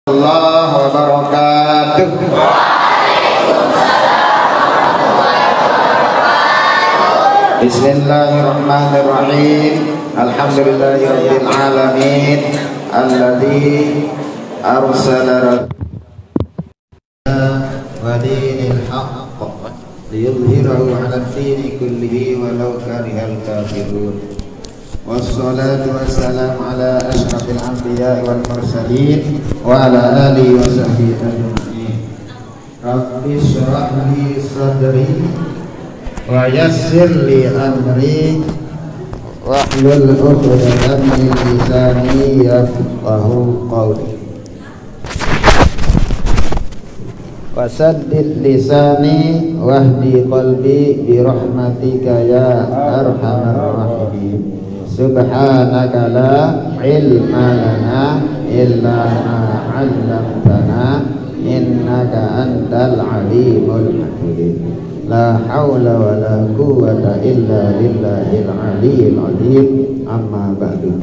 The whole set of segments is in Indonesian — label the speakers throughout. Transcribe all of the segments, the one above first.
Speaker 1: Allah wabarakatuh. Bismillahirrahmanirrahim. Alhamdulillahirabbil alamin alladzi arsala wa dinil haqq liyudhhirahu 'ala ad-dini kullihi walau karihal kafirun. Wassalatu wassalamu ala asyrafil anbiya'i wal mursalin wa ala alihi wa sahbihi ajma'in. Rabbi shrah li sadri wa yassir li amri wahlul 'uqdatam min lisani yafqahu qawli. Wasaddid lisani wahdi qalbi bi rahmatika ya arhamar rahimin. Subhanaka la ilma lana illa ma 'allamtana innaka antal alimul hakim. La haula wa la quwwata illa billahil aliyyil azim. Amma ba'du.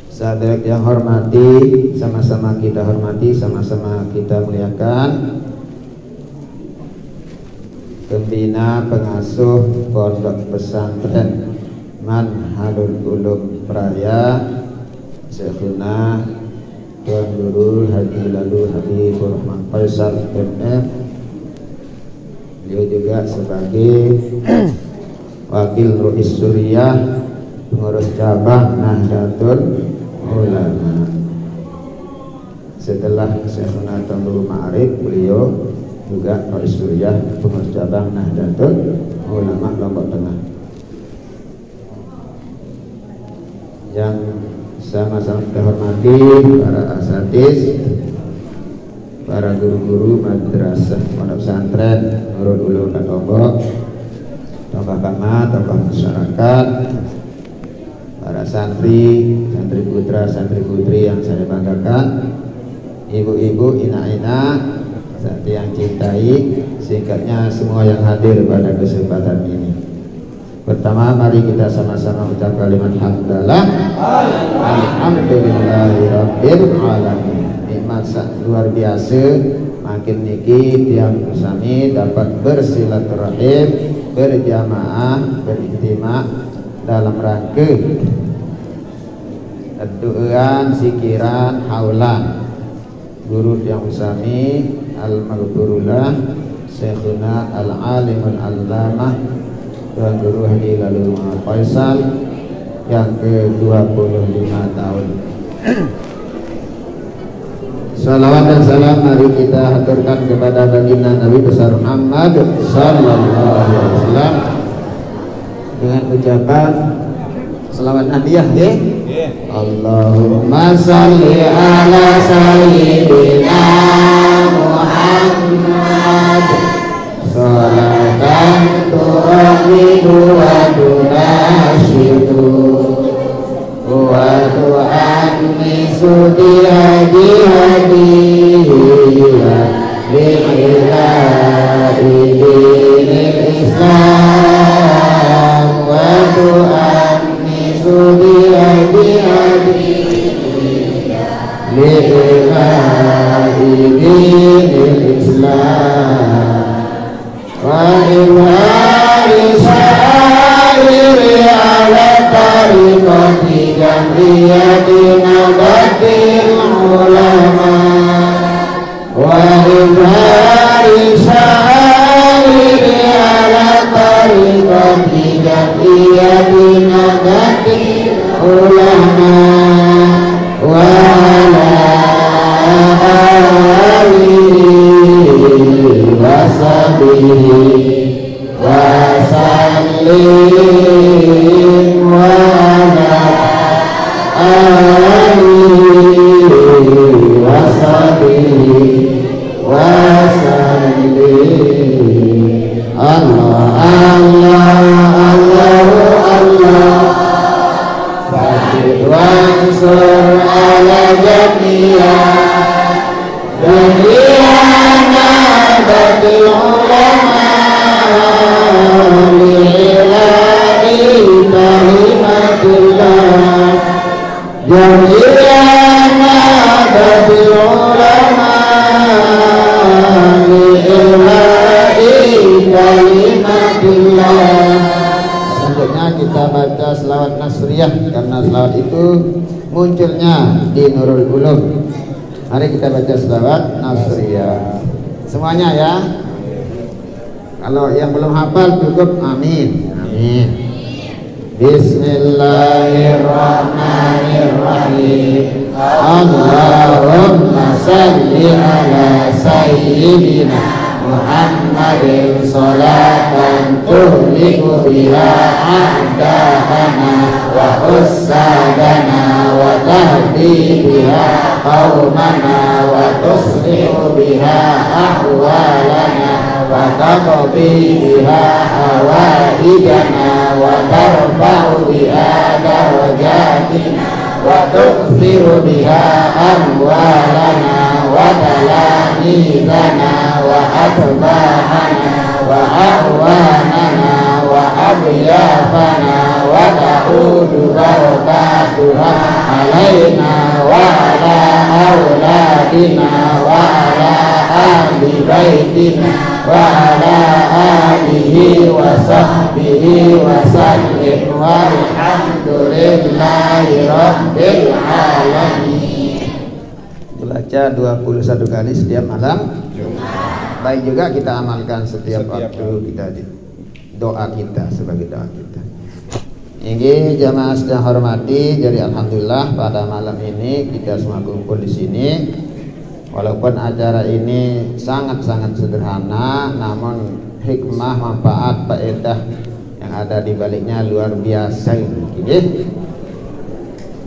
Speaker 1: Sahabat yang hormati, sama-sama kita hormati, sama-sama kita muliakan pembina pengasuh pondok pesantren Manhalul Ulum Praya Syekhuna Tuan Guru Haji Lalu Habibur Rahman Faisal MM. Beliau juga sebagai Wakil Ru'is Suriah Pengurus Cabang Nahdlatul Ulama. Setelah Syekhuna Tuan Guru Ma'arif, beliau juga Ru'is Suriah Pengurus Cabang Nahdlatul Ulama Lombok Tengah. Yang sama-sama kita hormati para asatiz, para guru-guru madrasah pondok pesantren Nurul Ulum dan Lombok, tokoh agama, tokoh masyarakat, para santri, santri putra, santri putri yang saya banggakan, ibu-ibu, ina-ina, santri yang cintai, singkatnya semua yang hadir pada kesempatan ini. Pertama, mari kita sama-sama ucap kalimat hamdalah. Alhamdulillahirabbil alamin. Nikmat luar biasa makin niki tiang bersami dapat bersilaturahim, berjamaah, berijtima dalam rangka doaan, sikiran, haulan guru tiang bersami al-maghfurullah Syekhuna al-alimul allamah Tuan Guru Haji Lalu Faisal yang ke-25 tahun. Salawat dan salam mari kita haturkan kepada baginda Nabi besar Muhammad sallallahu alaihi wasallam dengan ucapan selawat hadiah ya. Allahumma shalli ala sayyidina Muhammad salatan tu'abidu wa tunashidu wa tu'annisu bihadi-hadiya bi'ila'i dinil Islam wa tu'annisu bihadi-hadiya bi'ila'i dinil Islam wa ilhari sa'iri ala tariqati jamriyati nabatil ulama wa ilhari sa'iri ala tariqati jamriyati nabatil ulama wa ala wassabihi wasallim wa ala alihi wassabihi wasallim. Allah Allah Allah Allah Fatih wansur ala jamiyah nabatil ulama li'ila'i kalimatillah jamiyah munculnya di Nurul Ulum. Mari kita baca selawat Nasriyah semuanya ya. Kalau yang belum hafal cukup amin. Amin. Bismillahirrahmanirrahim. Allahumma salli ala sayyidina Muhammadin salatan tuhliku biha a'da'ana wa ussadana wa tahdi biha qawmana wa tuslihu biha ahwalana wa taqbi biha hawaijana wa tarfa'u biha darajatina wa tughfiru biha amwalana wa talamizana wa atba'ana wa ahwanana wa abyafana wa ta'udu barakatuha alaina wa ala auladina wa ala ahli baitina wa ala alihi wa sahbihi wa sallim walhamdulillahi rabbil alamin. Baca 21 kali setiap malam Jumat. Baik juga kita amalkan setiap waktu kita doa kita sebagai doa kita. Ini jamaah sedang hormati, jadi alhamdulillah pada malam ini kita semua kumpul di sini. Walaupun acara ini sangat-sangat sederhana, namun hikmah, manfaat, faedah yang ada di baliknya luar biasa. Gitu.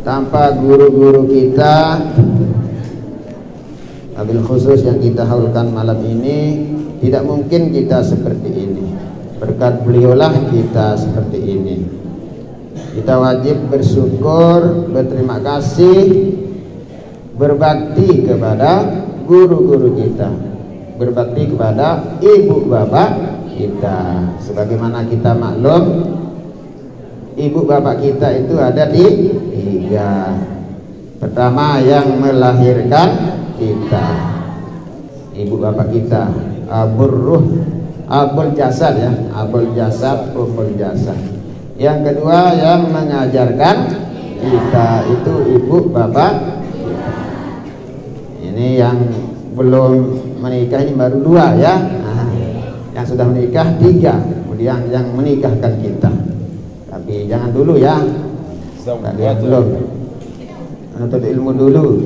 Speaker 1: Tanpa guru-guru kita, wabil khusus yang kita haulkan malam ini, tidak mungkin kita seperti ini. Berkat beliaulah kita seperti ini. Kita wajib bersyukur, berterima kasih, berbakti kepada guru-guru kita, berbakti kepada ibu bapak kita. Sebagaimana kita maklum, ibu bapak kita itu ada di 3. Pertama yang melahirkan kita, ibu bapak kita, abul ruh, abul jasad ya, abul jasad, umul jasad. Yang kedua yang mengajarkan kita itu ibu bapak kita. Ini yang belum menikah ini baru 2 ya. Nah, yang sudah menikah 3, kemudian yang menikahkan kita. Tapi jangan dulu ya, kalian belum menuntut ilmu dulu.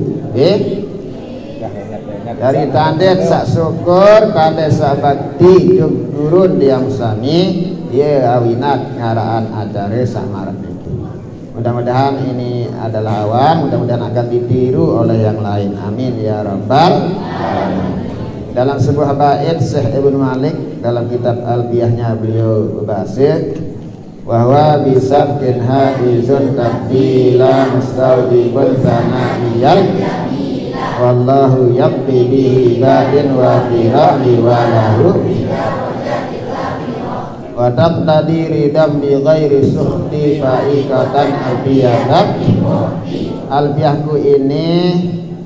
Speaker 1: Dari tandet sak syukur kade sabakti juk turun diam sami dia awinat ngaraan acara samaran itu. Mudah-mudahan ini adalah awan, mudah-mudahan akan ditiru oleh yang lain. Amin ya rabbal alamin. Dalam sebuah bait Syekh Ibnu Malik dalam kitab Alfiyahnya beliau berbahasa bahwa bisabkin haizun tabdila mustawdibul sana'iyal wallahu yabbi bihi ba'in wa firali wa lahu wa taqtadi ridam bi ghairi sukhti fa'ikatan alfiyatan. Alfiyahku ini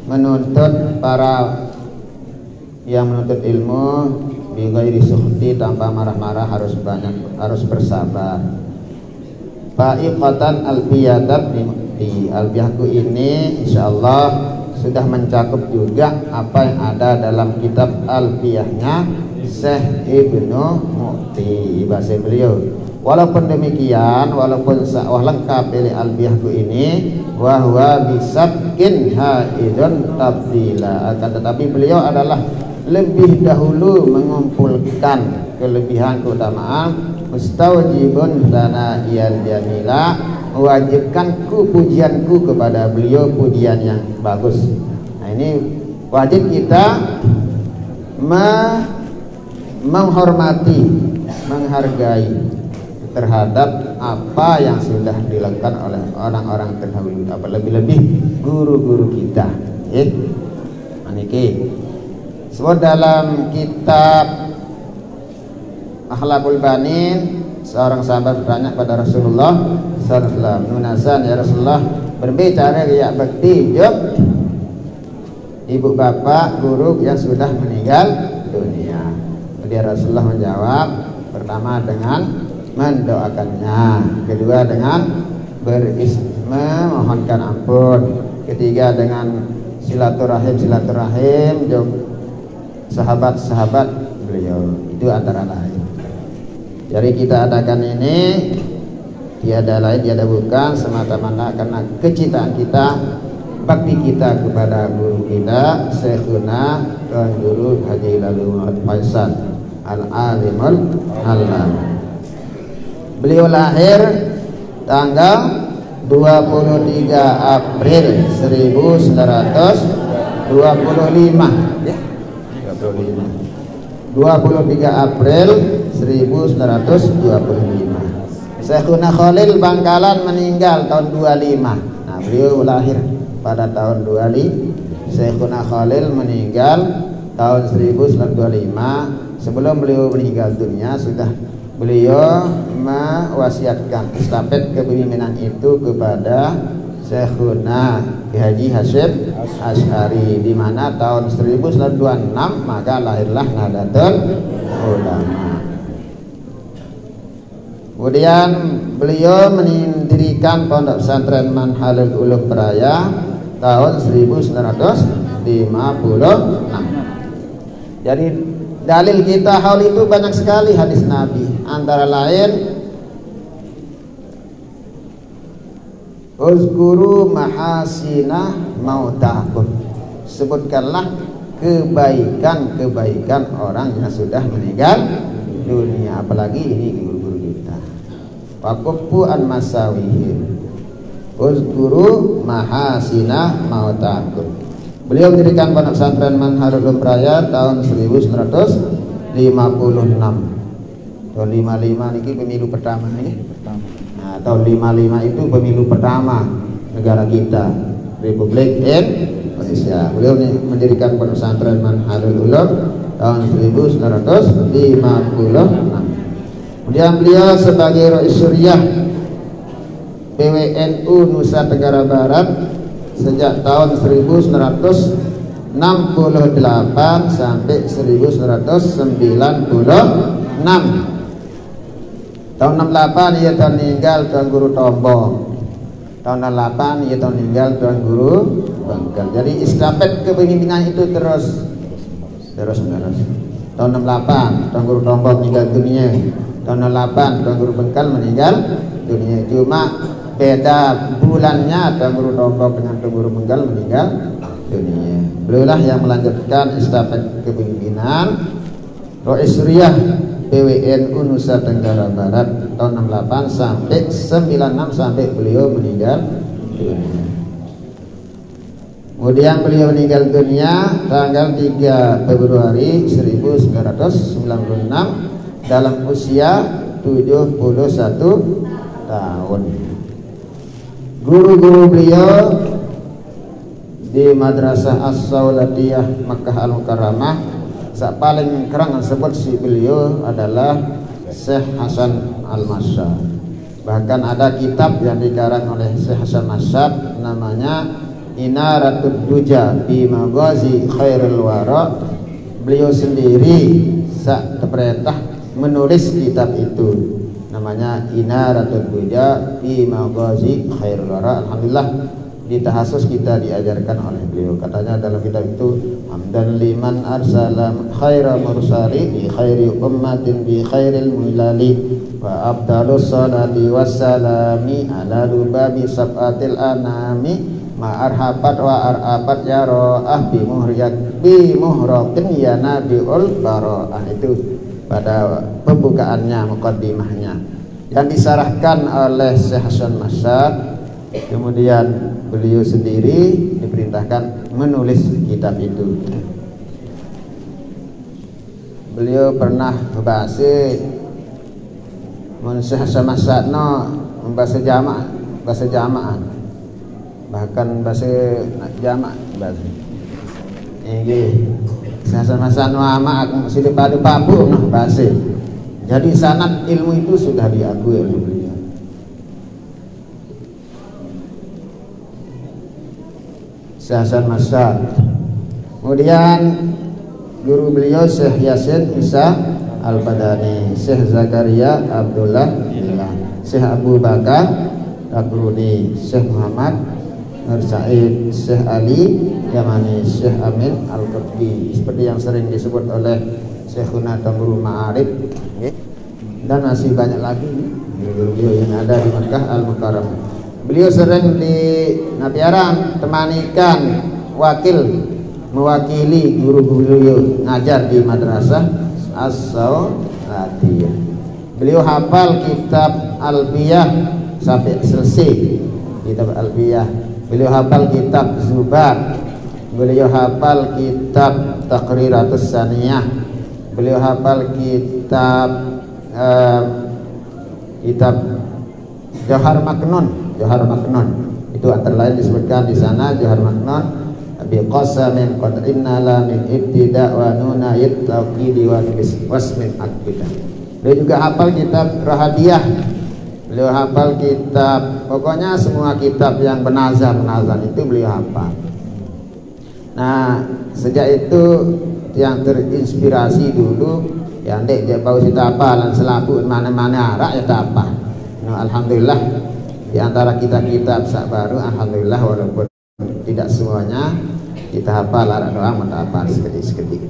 Speaker 1: menuntut para yang menuntut ilmu bi ghairi sukhti, tanpa marah-marah, harus bersabar. Fa'ikatan alfiyatan di alfiyahku ini insyaallah sudah mencakup juga apa yang ada dalam kitab Alfiyahnya Syekh Ibnu Mu'ti bahasa beliau. Walaupun demikian, walaupun sawah lengkap dari Alfiyahku ini wahwa bisabkin haidun tabdila, akan tetapi beliau adalah lebih dahulu mengumpulkan kelebihan keutamaan mustawjibun dana iyal jamila, mewajibkanku pujianku kepada beliau pujian yang bagus. Nah ini wajib kita menghormati, menghargai terhadap apa yang sudah dilakukan oleh orang-orang terdahulu, lebih-lebih guru-guru kita. Maniki sebut dalam kitab Akhlaqul Banin, seorang sahabat bertanya pada Rasulullah sallallahu alaihi wasallam, "Nunasan ya Rasulullah, berbicara ya bakti jawab ibu bapak guru yang sudah meninggal dunia." Kemudian Rasulullah menjawab, pertama dengan mendoakannya, kedua dengan memohonkan ampun, ketiga dengan silaturahim juga sahabat-sahabat beliau, itu antara lain. Jadi kita adakan ini tiada lain tiada bukan semata-mata karena kecintaan kita, bakti kita kepada guru kita Syekhuna Tuan Guru Haji Lalu Muhammad Faisal Al-Alimul Alam. Beliau lahir tanggal 23 April 1925 ya. 23 April 1925. Syekhuna Khalil Bangkalan meninggal tahun 25. Nah, beliau lahir pada tahun 25. Syekhuna Khalil meninggal tahun 1925. Sebelum beliau meninggal dunia sudah beliau mewasiatkan estafet kepemimpinan itu kepada Syekhuna Haji Hasyim Asy'ari, di mana tahun 1926 maka lahirlah Nahdlatul Ulama. Kemudian beliau mendirikan Pondok Pesantren Manhalul Ulum Peraya tahun 1956. Jadi dalil kita hal itu banyak sekali hadis Nabi, antara lain uzkuru mahasina mautakum, sebutkanlah kebaikan-kebaikan orang yang sudah meninggal dunia, apalagi ini guru-guru kita. Wakufu an masawihim, uzkuru mahasina mautakum. Beliau mendirikan Pondok Pesantren Manhalul Ulum Peraya tahun 1956. Tahun 55 niki pemilu pertama ini. Nah, tahun 55 itu pemilu pertama negara kita, Republik Indonesia. Beliau mendirikan Pondok Pesantren Manhalul Ulum tahun 1956. Kemudian beliau sebagai Rais Suriah PWNU Nusa Tenggara Barat sejak tahun 1968 sampai 1996. Tahun 68 ia tahun meninggal Tuan Guru Tombong. Tahun 68 ia tahun meninggal Tuan Guru Bengkal. Jadi estafet kepemimpinan itu terus menerus. Tahun 68 Tuan Guru Tombong meninggal dunia. Tahun 68 Tuan Guru Bengkal meninggal dunia. Cuma beda bulannya Tuan Guru Tombong dengan Tuan Guru Bengkal meninggal dunia. Beliaulah yang melanjutkan estafet kepemimpinan Rais Suriah PWNU Nusa Tenggara Barat tahun 68 sampai 96 sampai beliau meninggal dunia. Kemudian beliau meninggal dunia tanggal 3 Februari 1996 dalam usia 71 tahun. Guru-guru beliau di Madrasah As-Saulatiyah Makkah Al-Mukarramah, sak paling kerang sebut si beliau adalah Syekh Hasan Al-Masyad. Bahkan ada kitab yang dikarang oleh Syekh Hasan Masyad namanya Inaratud Duja bi Maghazi Khairul Wara. Beliau sendiri sak perintah menulis kitab itu, namanya Inaratud Duja bi Maghazi Khairul Wara. Alhamdulillah di tahasus kita diajarkan oleh beliau. Katanya dalam kitab itu, hamdan liman arsala khaira mursali bi khairi ummatin bi khairil mulali wa abdalus salati wassalami ala lubabi sab'atil anami ma arhabat wa arabat ya ra'ah bi muhraqin ya nabiul bara'ah. Itu pada pembukaannya, muqaddimahnya yang disarahkan oleh Syekh Hasan Masyad. Kemudian beliau sendiri diperintahkan menulis kitab itu. Beliau pernah bahasa Syekh Hasan Masyad bahasa jamaah, bahkan bahasa jamaah bahasa ini Syekh Hasan Masyad aku mesti pada pabu bahasa. Jadi sanad ilmu itu sudah diakui oleh beliau. Syekh Hasan Masyad. Kemudian guru beliau Syekh Yasin Isa Al-Badani, Syekh Zakaria Abdullah Billah, Syekh Abu Bakar Tabruni, Syekh Muhammad Nur Said Syekh Ali Yamani Syekh Amin Al-Qurbi, seperti yang sering disebut oleh Syekhuna Tamru Ma'arif, dan masih banyak lagi guru-guru yang ada di Mekah Al-Mukarramah. Beliau sering di Napiaran temanikan mewakili guru-guru beliau ngajar di madrasah As-Saulatiyah. Beliau hafal kitab Alfiyah sampai selesai kitab Alfiyah. Beliau hafal kitab Zubar. Beliau hafal kitab Taqriratus Saniyah. Beliau hafal kitab Johar Maknun. Itu antara lain disebutkan di sana Johar Maknun bi qasamin qad innala min ibtida wa nunayit tauqidi wa wasmin akidah. Beliau juga hafal kitab Rahadiyah. Beliau hafal kitab, pokoknya semua kitab yang benazar itu beliau hafal. Nah, sejak itu yang terinspirasi dulu yang dek dia bau sitapa lan selaku mana-mana arak ya apa. Nah, alhamdulillah di antara kitab-kitab sak baru, alhamdulillah walaupun tidak semuanya kita hafal, arak doang mata hafal sekedik-sekedik.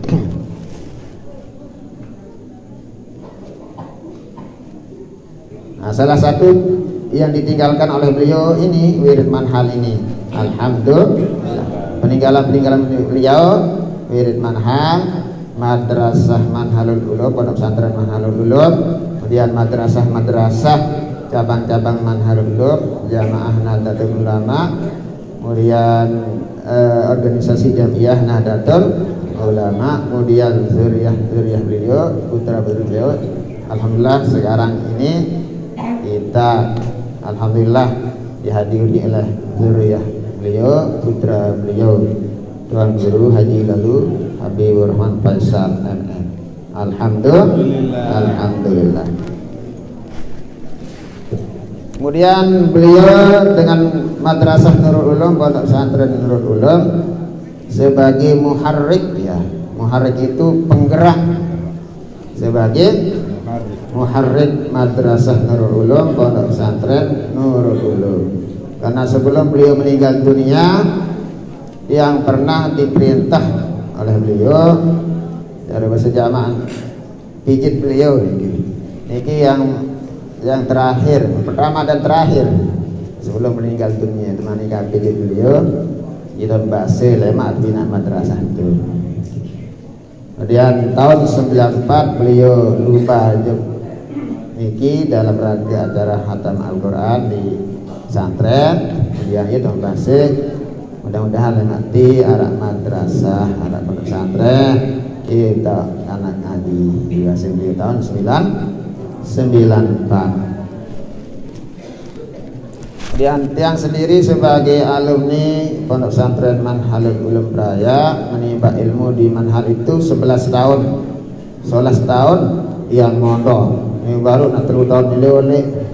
Speaker 1: Nah, salah satu yang ditinggalkan oleh beliau ini wirid manhal ini, alhamdulillah. Peninggalan beliau wirid manhal, madrasah Manhalul Ulum, pondok pesantren Manhalul Ulum, kemudian madrasah cabang-cabang Manhalul Ulum, Jamaah Nahdlatul Ulama, kemudian organisasi Jamiah Nahdlatul Ulama, kemudian zuriyah beliau, putra beliau. Alhamdulillah sekarang ini kita alhamdulillah dihadiri oleh zuriyah beliau, putra beliau, Tuan Guru Haji Lalu Habibur Rahman Faisal MM. Alhamdulillah. Kemudian beliau dengan madrasah Nurul Ulum, pondok pesantren Nurul Ulum, sebagai muharrik ya. Muharrik itu penggerak, sebagai muharrik madrasah Nurul Ulum, pondok pesantren Nurul Ulum. Karena sebelum beliau meninggal dunia, yang pernah diperintah oleh beliau dari bahasa jamaah pijit beliau ini yang terakhir, pertama dan terakhir sebelum meninggal dunia, temani pijit beliau itu bahasa lemak bina madrasah itu. Kemudian tahun 94 beliau lupa niki dalam rangka acara khatam Al-Quran di pesantren. Kemudian itu bahasa mudah-mudahan nanti arak madrasah, arak pesantren kita anak ngaji di tahun 94. Kemudian tiang sendiri sebagai alumni pondok pesantren Manhalul Ulum Raya menimba ilmu di Manhal itu 11 tahun. 11 tahun yang mondok. Ini baru nak 3 tahun ini oleh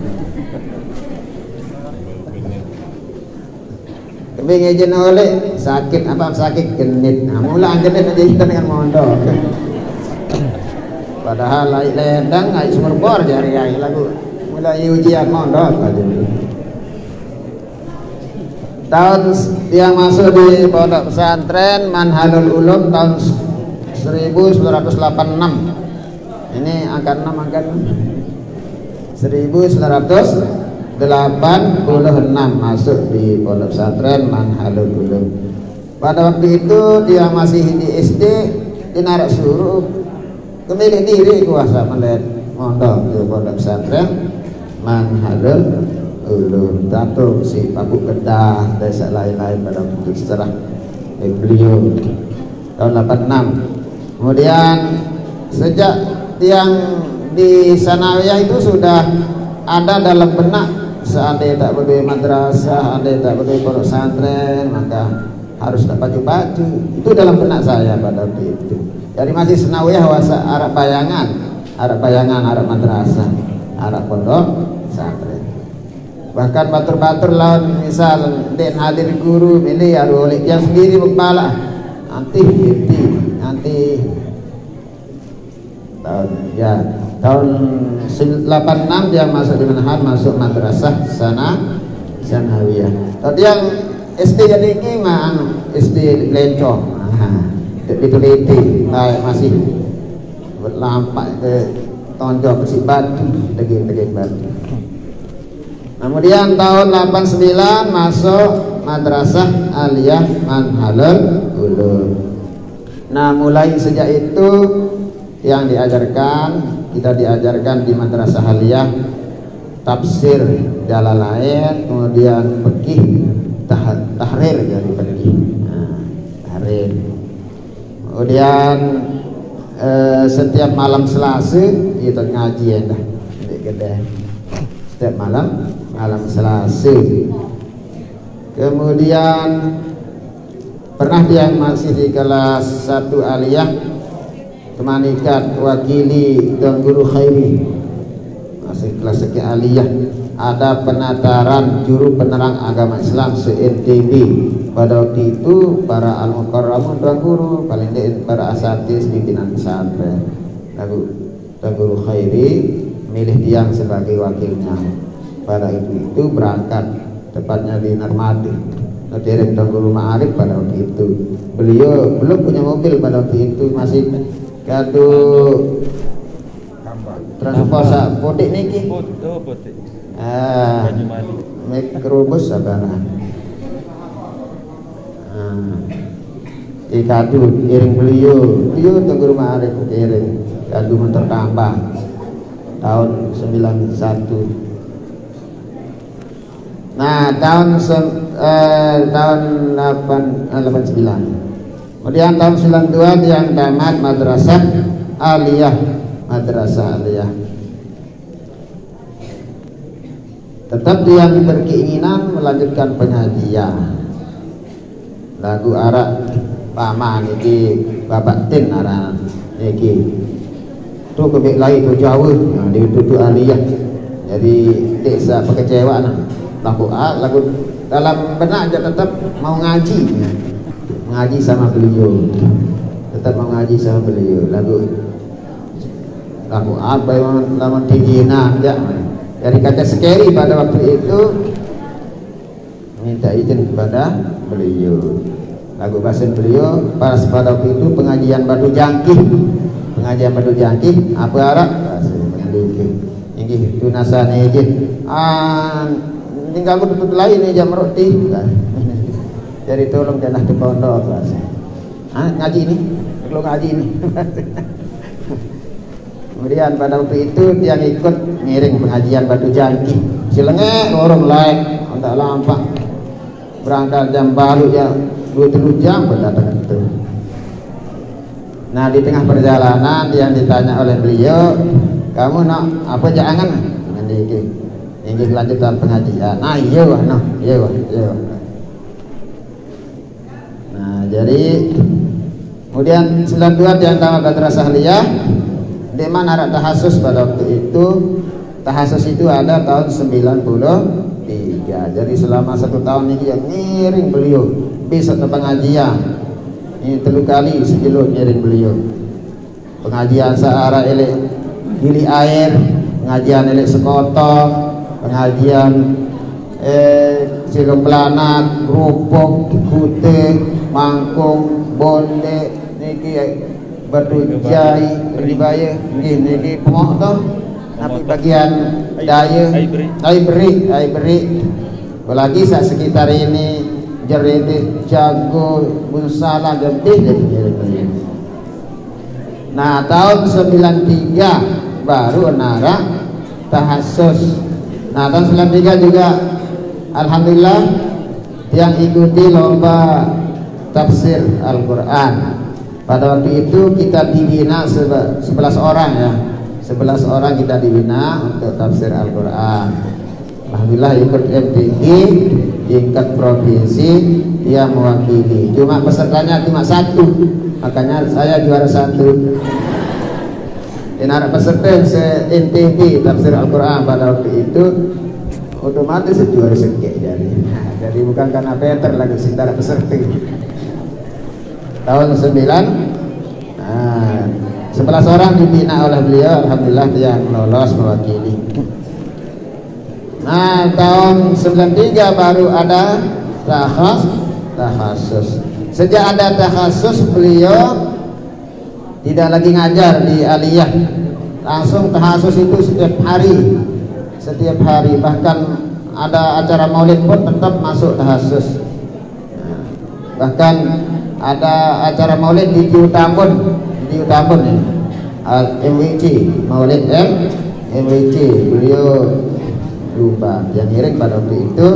Speaker 1: kebingin oleh sakit apa sakit genit. Nah, mula genit aja kita dengan mondok. Padahal lain ledang, lain sumber bor jari lagu mulai ujian mondok aja. Tahun yang masuk di pondok pesantren Manhalul Ulum tahun 1986. Ini angka 6 1986 masuk di pondok pesantren Manhalul Ulum. Pada waktu itu dia masih di SD, dinarik suruh kemilih diri kuasa melihat mondok di pondok pesantren Manhalul Ulum. Tato si Pabu Kedah desa lain-lain pada waktu setelah beliau tahun 86. Kemudian sejak yang di sanawiyah itu sudah ada dalam benak, seandainya tak boleh madrasah, seandainya tak boleh pondok pesantren, maka harus tak baju-baju. Itu dalam benak saya pada waktu itu. Jadi masih sanawiyah wasa arah bayangan, arah madrasah, arah pondok pesantren. Bahkan batur-batur lawan misal den hadir guru milih oleh yang sendiri kepala nanti tahun 86 dia masuk di Manhal, masuk madrasah sanawiyah. Tadi yang SD jadi gimana? SD Lencong. Diteliti, masih berlampak ke tonjok si batu, deging batu. Kemudian tahun 89 masuk Madrasah Aliyah Manhalul Ulum. Nah, mulai sejak itu yang kita diajarkan di Madrasah Aliyah tafsir Jalalain, kemudian fikih, tahrir jadi fikih. Tahrir. Kemudian setiap malam Selasa itu ngaji dah di kedai. Setiap malam Selasa. Kemudian pernah dia masih di kelas 1 aliyah temanikat wakili dan guru khairi, masih kelas 1 aliyah. Ada penataran juru penerang agama Islam se-NTB. Pada waktu itu para al-mukarramun dan guru, paling tidak para asatidz pimpinan pesantren, lalu dan guru khairi milih dia sebagai wakilnya. Pada itu berangkat tepatnya di Narmadi, Nadirin dan guru Ma'arif. Pada waktu itu beliau belum punya mobil, pada waktu itu masih kado transportasi podik niki. Mikrobus sabaran. Kado iring beliau dan guru Ma'arif iring kado motor tambah tahun 91. Nah, tahun 89. Kemudian tahun 92 yang tamat Madrasah Aliyah. Tetap dia berkeinginan melanjutkan pengajian. Lagu Arab paman iki Bapak Tin aran iki. Tu kebik lain tu Jawa, di duduk Aliyah. Jadi desa pekecewaan. Lagu dalam benak aja tetap mau ngaji sama beliau, tetap mau ngaji sama beliau. Lagu apa yang lama tingginan ya dari kaca sekeri pada waktu itu minta izin kepada beliau. Lagu bahasan beliau pada waktu itu pengajian Batu Jangkih, apa Arab ini tunasan izin tinggal betul lain ni jam roti. Jadi tolong jangan di pondok kelas. Ngaji ini, kalau ngaji ini. Kemudian pada waktu itu dia ikut ngiring pengajian Batu Jangkih. Silengek orang lain, tak lampak. Berangkat jam baru ya 2-3 jam berdatang itu. Nah, di tengah perjalanan yang ditanya oleh beliau, kamu nak apa jangan? Ingin kelanjutan pengajian. Iya. Nah, jadi kemudian 92 yang tamat Madrasah Aliyah, di mana ada tahasus pada waktu itu. Tahasus itu ada tahun 93. Jadi selama 1 tahun ini yang ngiring beliau bisa ke pengajian. Ini 3 kali sekilo ngiring beliau. Pengajian searah elek gili air, pengajian elek sekotok, pengajian Silung Pelanak, Rupuk, Kute, Mangkung, Bonde, niki Berdujai, Berdibaya, niki Pemok toh. Tapi bagian daya Aiberi. Apalagi saat sekitar ini Jerede, Jago, Bunsala, Gempih. Nah, tahun 93 baru nara tahasus. Nah, tahun 93 juga alhamdulillah yang ikuti lomba tafsir Al-Quran. Pada waktu itu kita dibina 11 orang ya. 11 orang kita dibina untuk tafsir Al-Quran. Alhamdulillah ikut MTQ tingkat provinsi, dia mewakili. Cuma pesertanya cuma 1, makanya saya juara 1. Ini ada peserta se-NTB tafsir Al-Quran pada waktu itu otomatis juara sekek jadi bukan karena Peter lagi sintara peserta. Tahun 11 orang dibina oleh beliau, alhamdulillah dia lolos mewakili. Nah, tahun 93 baru ada takhasus. Sejak ada takhasus beliau tidak lagi ngajar di aliyah, langsung takhasus itu setiap hari, bahkan ada acara maulid pun tetap masuk takhasus. Bahkan ada acara maulid di Utambun ya. MWC Maulid MWC, beliau lupa yang ngiring pada waktu itu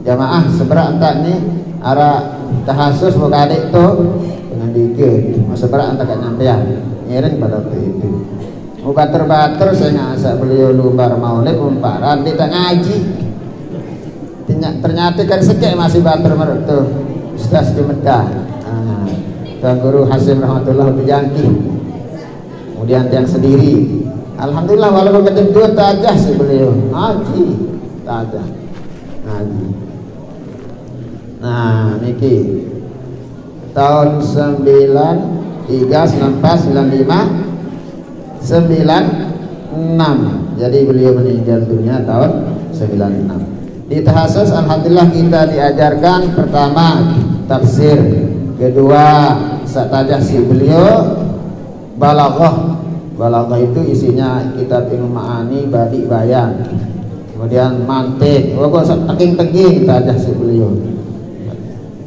Speaker 1: jamaah seberak tak nih arah tahasus buka adik tu dengan dikit seberak tak nyampean ngiring pada waktu itu mau bater saya ngasa beliau lumbar maulid umparan dia tak ngaji ternyata kan sekek masih bater menurut tu Ustaz di Medah Tuan Guru Hasim Rahmatullah Bijangki, kemudian yang sendiri alhamdulillah walaupun kedua tajah sih beliau ngaji tajah ngaji. Nah niki tahun 93, 94, 95, 96 jadi beliau meninggal dunia tahun 96. Di tahasus alhamdulillah kita diajarkan pertama tafsir, kedua satajah si beliau balaghah itu isinya kitab ilmu ma'ani, badi, bayan, kemudian mantik, pokok teking tajah si beliau.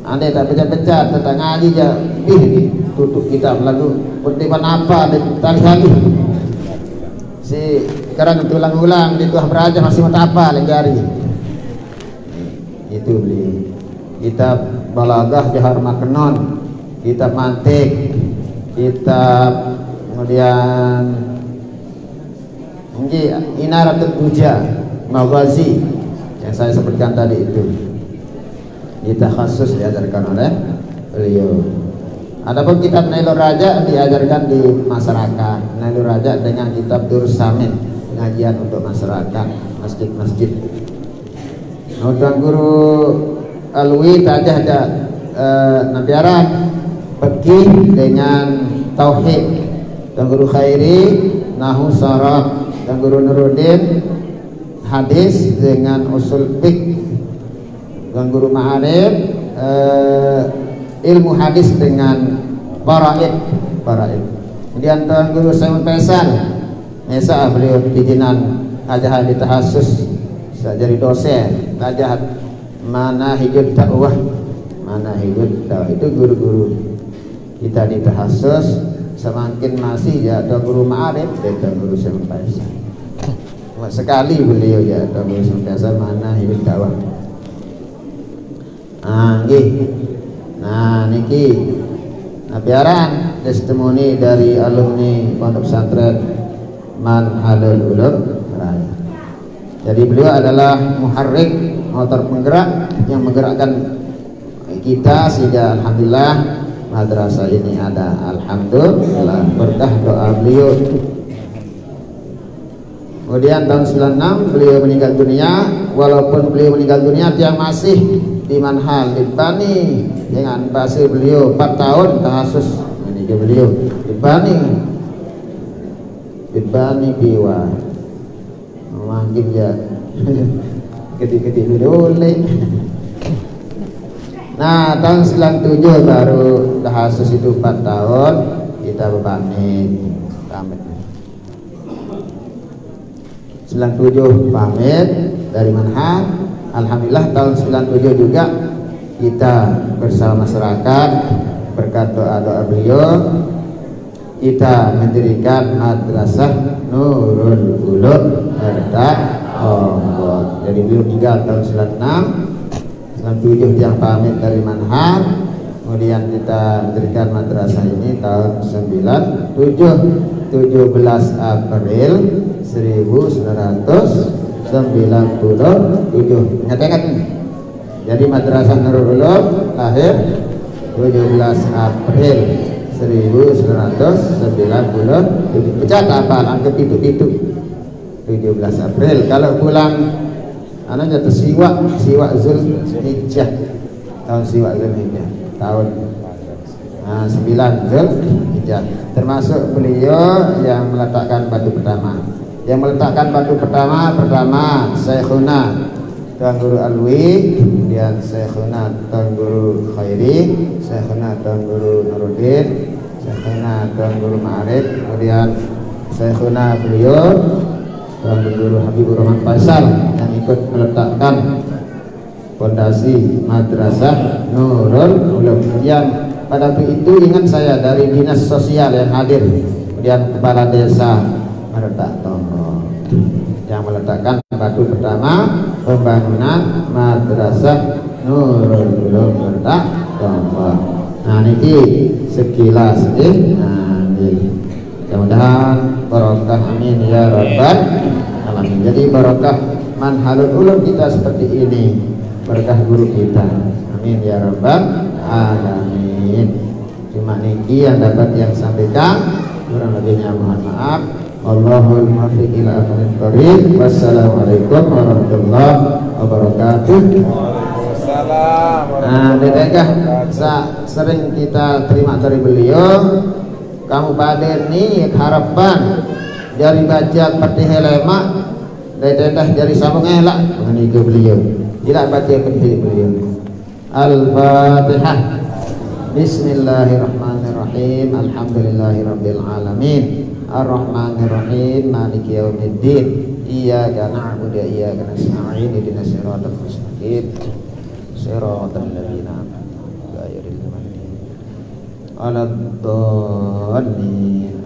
Speaker 1: Andai tak pecah-pecah tentang ngaji aja, tutup kitab lagu kutipan apa tali si sekarang tulang-ulang di tuah beraja masih mata apa lenggari itu beli kitab balaghah Johar Maknon, kitab mantik, kitab kemudian Inaratul Buja Maghazi yang saya sebutkan tadi itu kita khusus diajarkan oleh beliau. Adapun kitab Nailur Raja diajarkan di masyarakat. Nailur Raja dengan kitab Durus Samin, pengajian untuk masyarakat masjid-masjid. Tuan Guru Alwi tajah ada nabiaran fikih dengan tauhid. Tuan Guru Khairi Nahu Saraf, Tuan Guru Nuruddin hadis dengan usul fiqh, Tuan Guru Ma'arif ilmu hadis dengan faraid. Kemudian Tuan Guru Sayyid Faisal Mesa beliau bijinan ajah di tahasus jadi dosen ajah manahijud dakwah itu guru-guru kita di tahasus. Semakin masih ya Tuan Guru Ma'arif dan Tuan Guru Sayyid Faisal sekali beliau ya Tuan Guru Sayyid Faisal manahijud dakwah. Nah niki nabiaran testimoni dari alumni Pondok Pesantren Manhalul Ulum Raya. Jadi beliau adalah muharrik, motor penggerak yang menggerakkan kita sehingga alhamdulillah madrasah ini ada, alhamdulillah berkah doa beliau. Kemudian tahun 96 beliau meninggal dunia. Walaupun beliau meninggal dunia dia masih di Manhal Libani dengan bahasa beliau 4 tahun kasus ini beliau Libani biwa memanggil ya gede-gede dulu. Nah tahun 97 baru kasus itu 4 tahun kita pamit 97 pamit dari Manhaj. Alhamdulillah tahun 97 juga kita bersama masyarakat berkat doa-doa beliau kita mendirikan Madrasah Nurul Ulum Erdak Ombok. Jadi beliau tinggal tahun 96 yang pamit dari Manhaj, kemudian kita mendirikan madrasah ini tahun 97 April 1997. Nyatakan jadi Madrasah Nurul Ulum lahir 17 April 1997. Pecat apa angkat itu 17 April. Kalau pulang anaknya tersiwak Zulhijjah, tahun siwak Zulhijjah tahun 9 Zulhijjah. Termasuk beliau yang meletakkan batu pertama. Yang meletakkan batu pertama Syekhuna Tuan Guru Alwi, kemudian Syekhuna Tuan Guru Khairi, Syekhuna Tuan Guru Nuruddin, Syekhuna Tuan Guru Ma'arif, kemudian Syekhuna beliau Tuan Guru Habibur Rahman Faisal yang ikut meletakkan fondasi Madrasah Nurul Ulum. Yang pada waktu itu ingat saya dari dinas sosial yang hadir, kemudian kepala desa Meretak Tombo yang meletakkan batu pertama pembangunan Madrasah Nurul Ulum Meretak Tombo. Nah niki sekilas nah ini mudah-mudahan barokah, amin ya rabbal alamin. Jadi barokah manhalul ulum kita seperti ini, berkah guru kita, amin ya rabbal alamin. Cuma niki yang dapat yang sampaikan, kurang lebihnya mohon maaf. Wallahul muwaffiq ila aqwamit thoriq. Wassalamualaikum warahmatullahi wabarakatuh. Nah, dedekah sering kita terima dari beliau, kamu pada nih harapan dari baca Fatihah lemak, dedekah dari sambung elak mengenai beliau. Tidak baca Fatihah beliau. Al-Fatihah. Bismillahirrahmanirrahim. Alhamdulillahirabbil alamin. Ar-Rahmanirrahim. Maliki yaumiddin. Iyyaka na'budu wa iyyaka nasta'in. Ihdinas siratal mustaqim. Siratal ladzina an'amta 'alaihim ghairil maghdubi 'alaihim waladdallin.